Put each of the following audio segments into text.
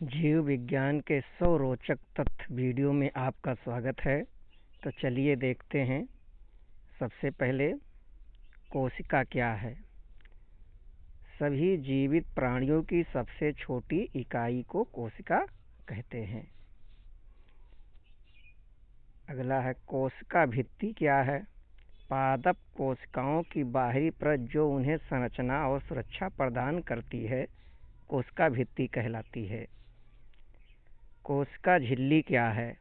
जीव विज्ञान के 100 रोचक तथ्य वीडियो में आपका स्वागत है। तो चलिए देखते हैं। सबसे पहले, कोशिका क्या है? सभी जीवित प्राणियों की सबसे छोटी इकाई को कोशिका कहते हैं। अगला है, कोशिका भित्ति क्या है? पादप कोशिकाओं की बाहरी परत जो उन्हें संरचना और सुरक्षा प्रदान करती है, कोशिका भित्ति कहलाती है। कोशिका झिल्ली क्या है?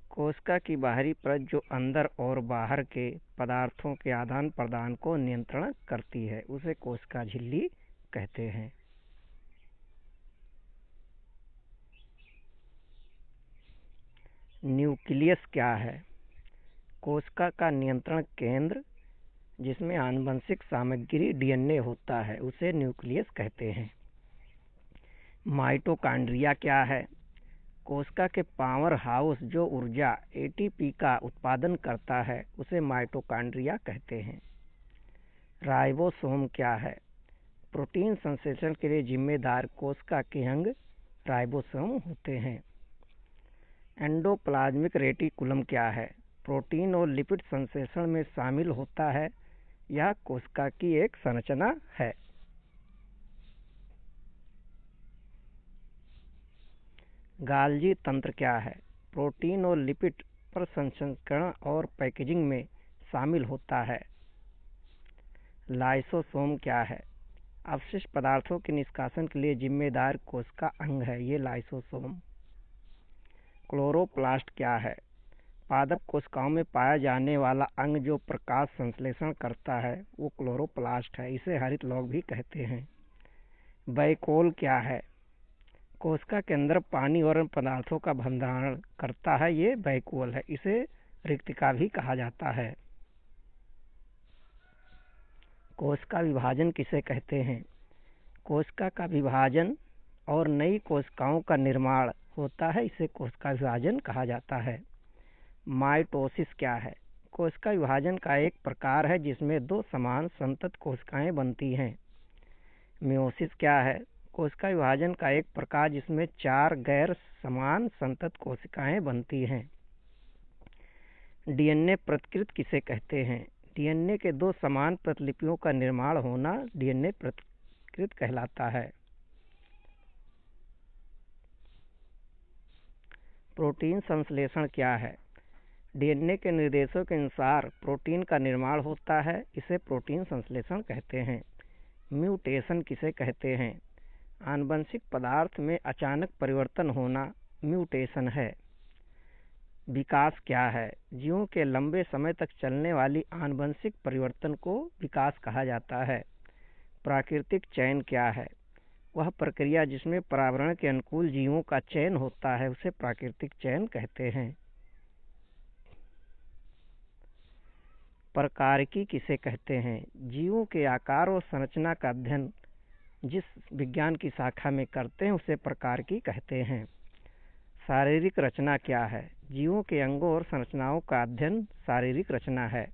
कोशिका की बाहरी परत जो अंदर और बाहर के पदार्थों के आदान प्रदान को नियंत्रण करती है, उसे कोशिका झिल्ली कहते हैं। न्यूक्लियस क्या है? कोशिका का नियंत्रण केंद्र जिसमें आनुवंशिक सामग्री डीएनए होता है, उसे न्यूक्लियस कहते हैं। माइटोकॉन्ड्रिया क्या है? कोशिका के पावर हाउस जो ऊर्जा एटीपी का उत्पादन करता है, उसे माइटोकॉन्ड्रिया कहते हैं। राइबोसोम क्या है? प्रोटीन संश्लेषण के लिए जिम्मेदार कोशिका के अंग राइबोसोम होते हैं। एंडोप्लाज्मिक रेटिकुलम क्या है? प्रोटीन और लिपिड संश्लेषण में शामिल होता है। यह कोशिका की एक संरचना है। गाल्जी तंत्र क्या है? प्रोटीन और लिपिड प्रसंस्करण और पैकेजिंग में शामिल होता है। लाइसोसोम क्या है? अवशिष्ट पदार्थों के निष्कासन के लिए जिम्मेदार कोशिका अंग है, ये लाइसोसोम। क्लोरोप्लास्ट क्या है? पादप कोशिकाओं में पाया जाने वाला अंग जो प्रकाश संश्लेषण करता है, वो क्लोरोप्लास्ट है, इसे हरित लौक भी कहते हैं। वैक्यूल क्या है? कोशिका के अंदर पानी और पदार्थों का भंडारण करता है, ये वैक्यूल है, इसे रिक्तिका भी कहा जाता है। कोशिका विभाजन किसे कहते हैं? कोशिका का विभाजन और नई कोशिकाओं का निर्माण होता है, इसे कोशिका विभाजन कहा जाता है। माइटोसिस क्या है? कोशिका विभाजन का एक प्रकार है जिसमें दो समान संतत कोशिकाएं बनती हैं। मियोसिस क्या है? कोशिका विभाजन का एक प्रकार जिसमें 4 गैर समान संतत कोशिकाएं बनती हैं। डीएनए प्रतिकृति किसे कहते हैं? डीएनए के दो समान प्रतिलिपियों का निर्माण होना डीएनए प्रतिकृति कहलाता है। प्रोटीन संश्लेषण क्या है? डीएनए के निर्देशों के अनुसार प्रोटीन का निर्माण होता है, इसे प्रोटीन संश्लेषण कहते हैं। म्यूटेशन किसे कहते हैं? आनुवंशिक पदार्थ में अचानक परिवर्तन होना म्यूटेशन है। विकास क्या है? जीवों के लंबे समय तक चलने वाली आनुवंशिक परिवर्तन को विकास कहा जाता है। प्राकृतिक चयन क्या है? वह प्रक्रिया जिसमें पर्यावरण के अनुकूल जीवों का चयन होता है, उसे प्राकृतिक चयन कहते हैं। प्रकारिकी किसे कहते हैं? जीवों के आकार और संरचना का अध्ययन जिस विज्ञान की शाखा में करते हैं, उसे प्रकारिकी कहते हैं। शारीरिक रचना क्या है? जीवों के अंगों और संरचनाओं का अध्ययन शारीरिक रचना है।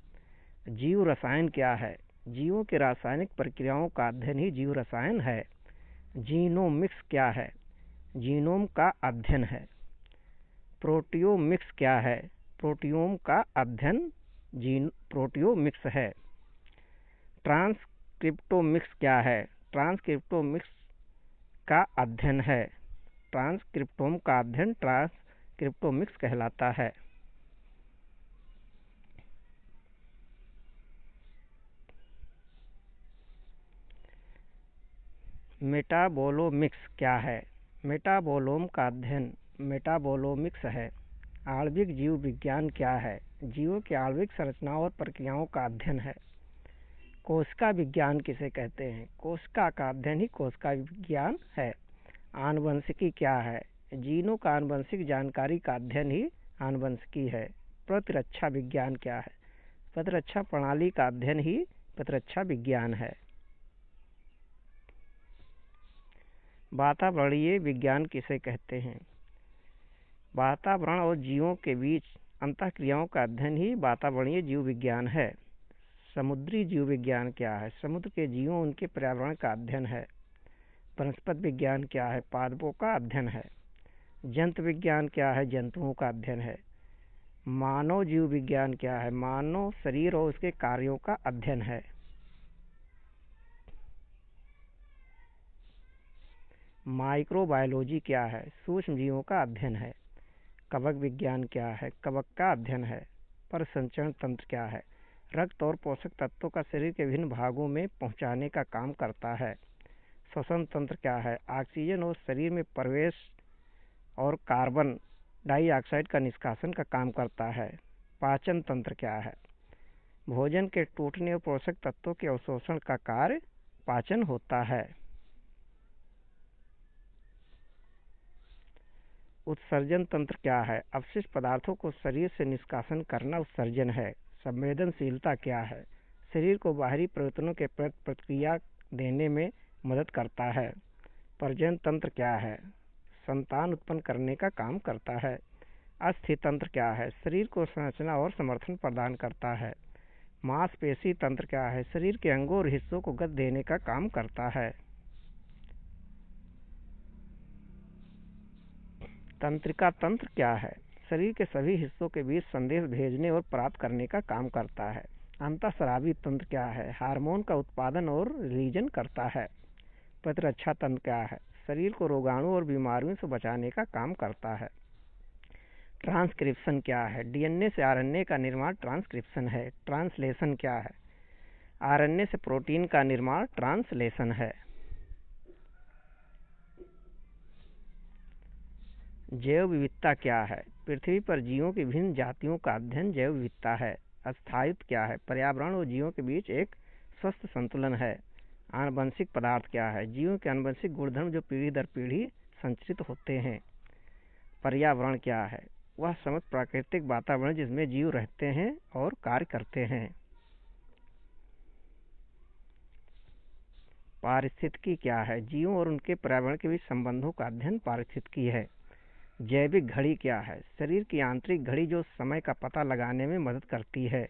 जीव रसायन क्या है? जीवों के रासायनिक प्रक्रियाओं का अध्ययन ही जीव रसायन है। जीनोमिक्स क्या है? जीनोम का अध्ययन है। प्रोटियोमिक्स क्या है? प्रोटियोम का अध्ययन प्रोटियोमिक्स है। ट्रांसक्रिप्टोमिक्स क्या है? ट्रांसक्रिप्टोमिक्स का अध्ययन है। ट्रांसक्रिप्टोम का अध्ययन ट्रांसक्रिप्टोमिक्स कहलाता है। मेटाबोलोमिक्स क्या है? मेटाबोलोम का अध्ययन मेटाबोलोमिक्स है। आणविक जीव विज्ञान क्या है? जीवों की आणविक संरचनाओं और प्रक्रियाओं का अध्ययन है। कोशिका विज्ञान किसे कहते हैं? कोशिका का अध्ययन ही कोशिका विज्ञान है। आनुवंशिकी क्या है? जीनों का आनुवंशिक जानकारी का अध्ययन ही आनुवंशिकी है। प्रतिरक्षा विज्ञान क्या है? प्रतिरक्षा प्रणाली का अध्ययन ही प्रतिरक्षा विज्ञान है। वातावरणीय विज्ञान किसे कहते हैं? वातावरण और जीवों के बीच अंतःक्रियाओं का अध्ययन ही वातावरणीय जीव विज्ञान है। समुद्री जीव विज्ञान क्या है? समुद्र के जीवों उनके पर्यावरण का अध्ययन है। वनस्पति विज्ञान क्या है? पादपों का अध्ययन है। जंतु विज्ञान क्या है? जंतुओं का अध्ययन है। मानव जीव विज्ञान क्या है? मानव शरीर और उसके कार्यों का अध्ययन है। माइक्रोबायोलॉजी क्या है? सूक्ष्म जीवों का अध्ययन है। कवक विज्ञान क्या है? कवक का अध्ययन है। परिसंचरण तंत्र क्या है? रक्त और पोषक तत्वों का शरीर के विभिन्न भागों में पहुंचाने का काम करता है। श्वसन तंत्र क्या है? ऑक्सीजन और शरीर में प्रवेश और कार्बन डाइऑक्साइड का निष्कासन का काम करता है। पाचन तंत्र क्या है? भोजन के टूटने और पोषक तत्वों के अवशोषण का कार्य पाचन होता है। उत्सर्जन तंत्र क्या है? अपशिष्ट पदार्थों को शरीर से निष्कासन करना उत्सर्जन है। संवेदनशीलता क्या है? शरीर को बाहरी परिवर्तनों के प्रति प्रतिक्रिया देने में मदद करता है। प्रजनन तंत्र क्या है? संतान उत्पन्न करने का काम करता है। अस्थि तंत्र क्या है? शरीर को संरचना और समर्थन प्रदान करता है। मांसपेशी तंत्र क्या है? शरीर के अंगों और हिस्सों को गति देने का काम करता है। तंत्रिका तंत्र क्या है? शरीर के सभी हिस्सों के बीच संदेश भेजने और प्राप्त करने का काम करता है। अंतःस्रावी तंत्र क्या है? हार्मोन का उत्पादन और रिलीजन करता है। प्रतिरक्षा तंत्र क्या है? शरीर को रोगाणु और बीमारियों से बचाने का काम करता है। ट्रांसक्रिप्शन क्या है? डीएनए से आरएनए का निर्माण ट्रांसक्रिप्शन है। ट्रांसलेशन क्या है? आरएनए से प्रोटीन का निर्माण ट्रांसलेशन है। जैव विविधता क्या है? पृथ्वी पर जीवों की विभिन्न जातियों का अध्ययन जैव विविधता है। स्थायित्व क्या है? पर्यावरण और जीवों के बीच एक स्वस्थ संतुलन है। आनुवंशिक पदार्थ क्या है? जीवों के आनुवंशिक गुणधर्म जो पीढ़ी दर पीढ़ी संचरित होते हैं। पर्यावरण क्या है? वह समस्त प्राकृतिक वातावरण जिसमें जीव रहते हैं और कार्य करते हैं। पारिस्थितिकी क्या है? जीवों और उनके पर्यावरण के बीच संबंधों का अध्ययन पारिस्थितिकी है। जैविक घड़ी क्या है? शरीर की आंतरिक घड़ी जो समय का पता लगाने में मदद करती है,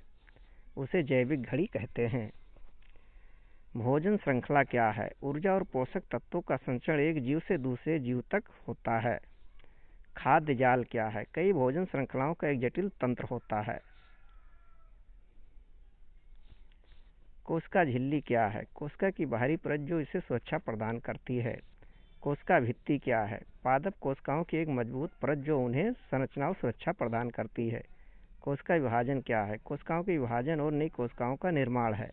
उसे जैविक घड़ी कहते हैं। भोजन श्रृंखला क्या है? ऊर्जा और पोषक तत्वों का संचरण एक जीव से दूसरे जीव तक होता है। खाद्य जाल क्या है? कई भोजन श्रृंखलाओं का एक जटिल तंत्र होता है। कोशिका झिल्ली क्या है? कोशिका की बाहरी परत जो इसे सुरक्षा प्रदान करती है। कोशिका भित्ति क्या है? पादप कोशिकाओं की एक मजबूत परत जो उन्हें संरचना और सुरक्षा प्रदान करती है। कोशिका विभाजन क्या है? कोशिकाओं के विभाजन और नई कोशिकाओं का निर्माण है।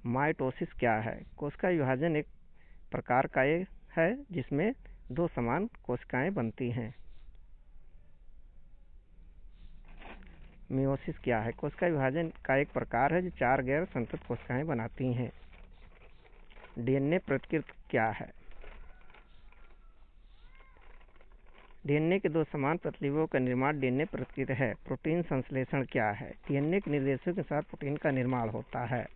माइटोसिस क्या है? कोशिका विभाजन एक प्रकार का है जिसमें दो समान कोशिकाएं बनती हैं। मियोसिस क्या है? कोशिका विभाजन का एक प्रकार है जो चार गैर संतत कोशिकाएं बनाती हैं। डीएनए प्रतिकृति क्या है? डीएनए के दो समान प्रतिलिपियों का निर्माण डीएनए प्रतिकृति है। प्रोटीन संश्लेषण क्या है? डीएनए के निर्देशों के साथ प्रोटीन का निर्माण होता है।